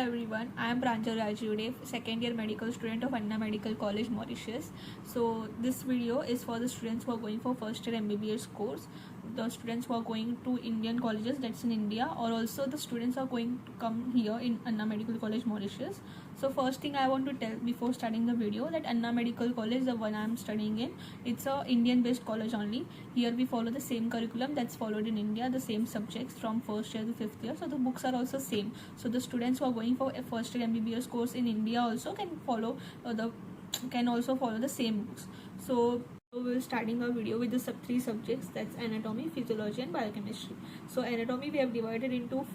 everyone, I am Pranjal Rajude, second year medical student of Anna Medical College, Mauritius. So this video is for the students who are going for first year MBBS course, the students who are going to Indian colleges that's in India, or also the students are going to come here in Anna Medical College, Mauritius. So first thing I want to tell before starting the video that Anna Medical College, the one I am studying in, it's a Indian based college only. Here we follow the same curriculum that's followed in India, the same subjects from first year to fifth year. So the books are also same. So the students who are going for a first year MBBS course in India also can also follow the same books. So we're starting our video with the three subjects, that's anatomy, physiology and biochemistry. So anatomy we have divided into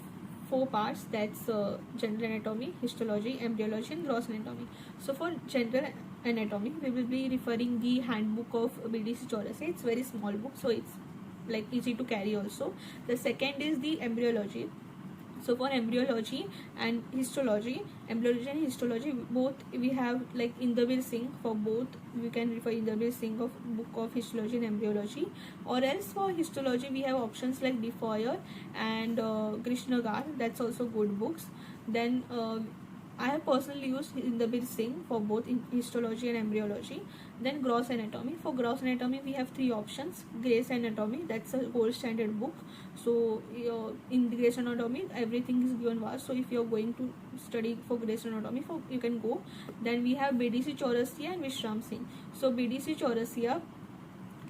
four parts, that's general anatomy, histology, embryology and gross anatomy. So for general anatomy we will be referring the handbook of BDC Chaurasia. It's very small book, so it's like easy to carry also. The second is the embryology. So for embryology and histology, both we have like Inderveer Singh. For both we can refer Inderveer Singh of book of histology and embryology, or else for histology we have options like Defoyer and Krishna Gar, that's also good books. Then I have personally used Inderveer Singh for both in histology and embryology. Then gross anatomy. For gross anatomy we have three options. Gray's Anatomy, that's a gold standard book. So in Gray's Anatomy everything is given vast. So if you are going to study for Gray's Anatomy, you can go. Then we have BDC Chaurasia and Vishram Singh. So BDC Chaurasia,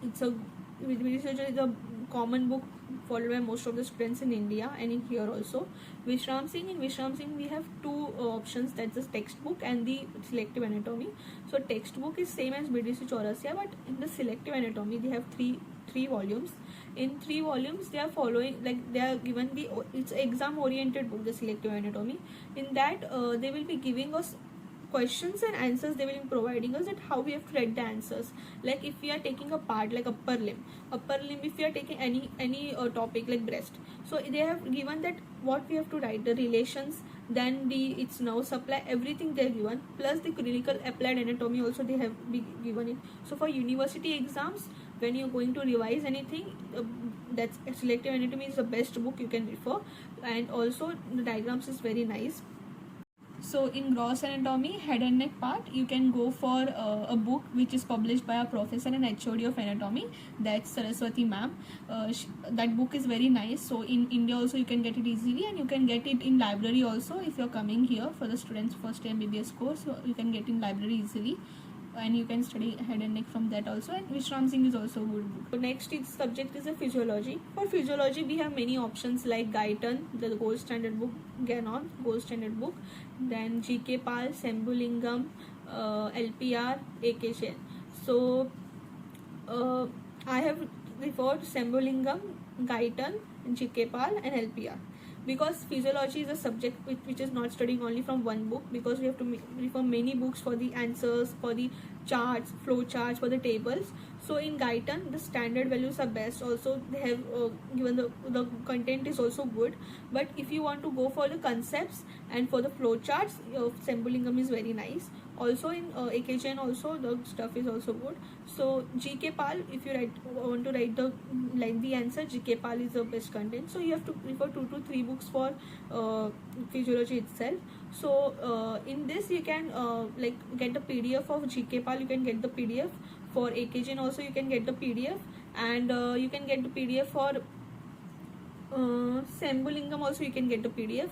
BDC Chaurasia is a common book followed by most of the students in India and in here also. Vishram Singh we have two options, that's the textbook and the selective anatomy. So textbook is same as BDC Chaurasia, but in the selective anatomy they have three volumes. In 3 volumes they are following, like they are given it's exam oriented book, the selective anatomy. In that they will be giving us questions and answers. They will be providing us that how we have to write the answers. Like if we are taking a part like upper limb, if we are taking any topic like breast, so they have given that what we have to write, the relations, then its nerve supply, everything they are given, plus the clinical applied anatomy also they have given it. So for university exams, when you're going to revise anything, that's selective anatomy is the best book you can refer, and also the diagrams is very nice. So in gross anatomy, head and neck part, you can go for a book which is published by a professor and HOD of anatomy, that's Saraswati ma'am. That book is very nice. So in India also you can get it easily, and you can get it in library also. If you're coming here for the students first MBBS course, you can get in library easily, and you can study head and neck from that also. And Vishram Singh is also a good book. So next subject is a physiology. For physiology we have many options like Guyton, the gold standard book, Gannon, gold standard book, then GK Pal, Sembulingam, LPR, AK Jain. So I have referred Sembulingam, Guyton, GK Pal and LPR, because physiology is a subject which is not studying only from one book, because we have to refer many books for the answers, for the charts, flow charts, for the tables. So in Guyton the standard values are best. Also they have given the content is also good, but if you want to go for the concepts and for the flow charts, Sembulingam is very nice. Also in AK Jain also the stuff is also good. So GK Pal, if you want to write the lengthy answer, GK Pal is the best content. So you have to refer 2 to 3 books for physiology itself. So in this you can like get the PDF of GK Pal, you can get the PDF. For AK Jain also you can get the PDF, and you can get the PDF for Sembulingam also you can get the PDF.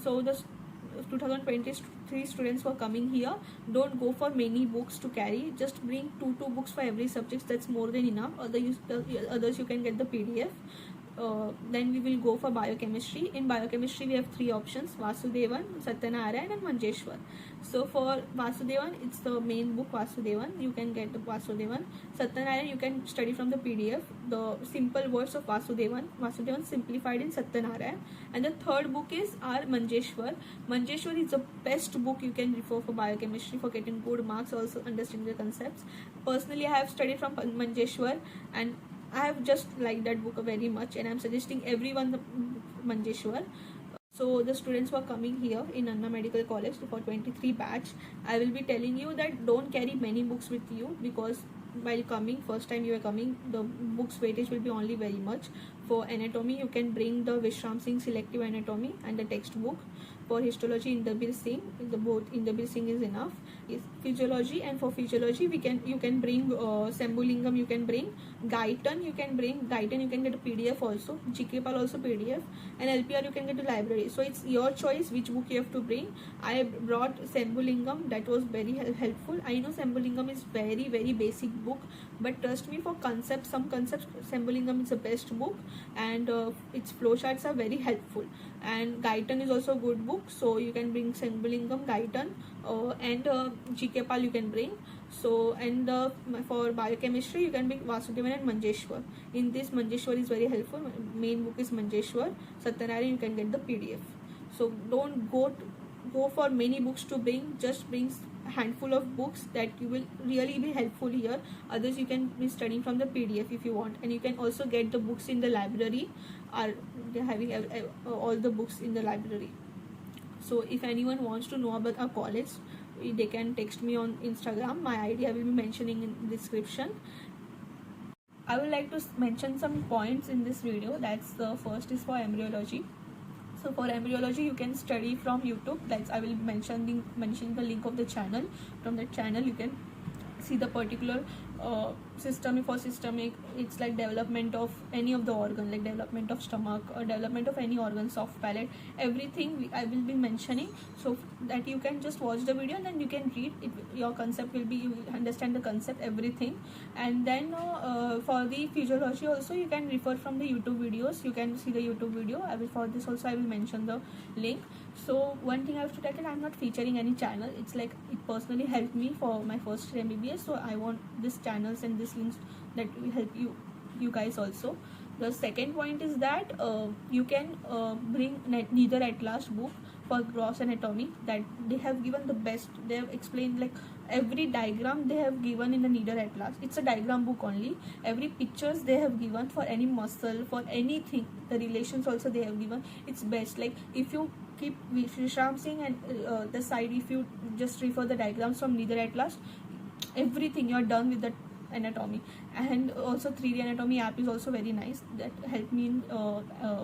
So the 2023 students who are coming here, don't go for many books to carry, just bring 2 books for every subject, that's more than enough. Others you can get the PDF. Then we will go for biochemistry. In biochemistry we have 3 options, Vasudevan, Satyanarayan and Manjeshwar. So for Vasudevan, it's the main book, Vasudevan, you can get the Vasudevan. Satyanarayan you can study from the PDF, the simple words of Vasudevan simplified in Satyanarayan. And the third book is our Manjeshwar. Manjeshwar is the best book you can refer for biochemistry for getting good marks, also understanding the concepts. Personally I have studied from Manjeshwar and I have just liked that book very much, and I am suggesting everyone the Manjeshwar. So the students who are coming here in Anna Medical College for 23 batch, I will be telling you that don't carry many books with you, because while coming, first time you are coming, the books weightage will be only very much. For anatomy you can bring the Vishram Singh selective anatomy and the textbook. For histology, Inderbir Singh, the both Inderbir Singh is enough. Is physiology, and for physiology you can bring Sembulingam, you can bring Guyton, you can bring Guyton, you can get a PDF also, GKPAL also PDF, and LPR you can get a library. So it's your choice which book you have to bring. I brought Sembulingam, that was very helpful. I know Sembulingam is very basic book, but trust me, for concepts, some concepts, Sembulingam is the best book, and its flowcharts are very helpful. And Guyton is also a good book, so you can bring Sembulingam, Guyton, and GKPAL you can bring. So, and for biochemistry you can bring Vasudevan and Manjeshwar. In this, Manjeshwar is very helpful. Main book is Manjeshwar. Satyanarayana you can get the PDF. So don't go for many books to bring. Just bring a handful of books that you will really be helpful here. Others you can be studying from the PDF if you want, and you can also get the books in the library. They're having all the books in the library. So if anyone wants to know about our college, they can text me on Instagram. My ID I will be mentioning in the description. I would like to mention some points in this video. That's the first is for embryology. So for embryology you can study from YouTube. That's I will be mentioning the link of the channel. From that channel you can see the particular system. For systemic, it's like development of any of the organ, like development of stomach or development of any organ, soft palate, everything I will be mentioning, so that you can just watch the video and then you can read it. Your concept will be, you will understand the concept, everything. And then for the physiology also you can refer from the YouTube videos. You can see the YouTube video. For this also I will mention the link. So one thing I have to tell you, I'm not featuring any channel. It's like it personally helped me for my first year MBBS, so I want these channels and these links that will help you guys also. The second point is that you can bring Neither Atlas book for gross anatomy, that they have given the best. They have explained like every diagram they have given in the Neither Atlas. It's a diagram book only. Every pictures they have given for any muscle, for anything, the relations also they have given. It's best. Like if you keep Vishram Singh and the side, if you just refer the diagrams from Neither Atlas, everything you're done with the anatomy. And also 3D anatomy app is also very nice. That helped me in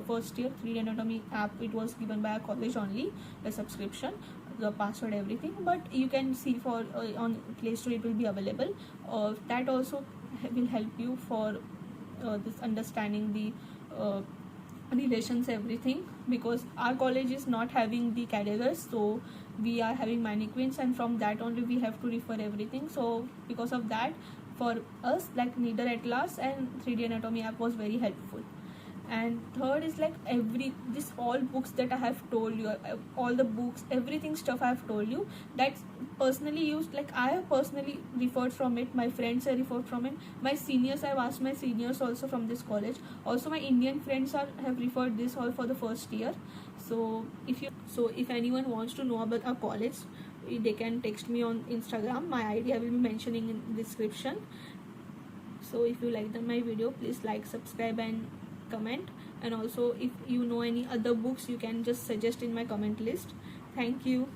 first year. 3D anatomy app, it was given by a college only, the subscription, the password, everything, but you can see for on Play Store it will be available. That also will help you for this understanding the relations, everything, because our college is not having the cadavers, so we are having mannequins, and from that only we have to refer everything. So because of that, for us, like Neither Atlas and 3D anatomy app was very helpful. And third is like this all books that I have told you, all the books, everything stuff I have told you, that's personally used. Like I have personally referred from it, my friends have referred from it, my seniors, I've asked my seniors also from this college, also my Indian friends have referred this all for the first year. So if anyone wants to know about our college, they can text me on Instagram. My ID I will be mentioning in the description. So if you liked my video, please like, subscribe and comment. And also if you know any other books, you can just suggest in my comment list. Thank you.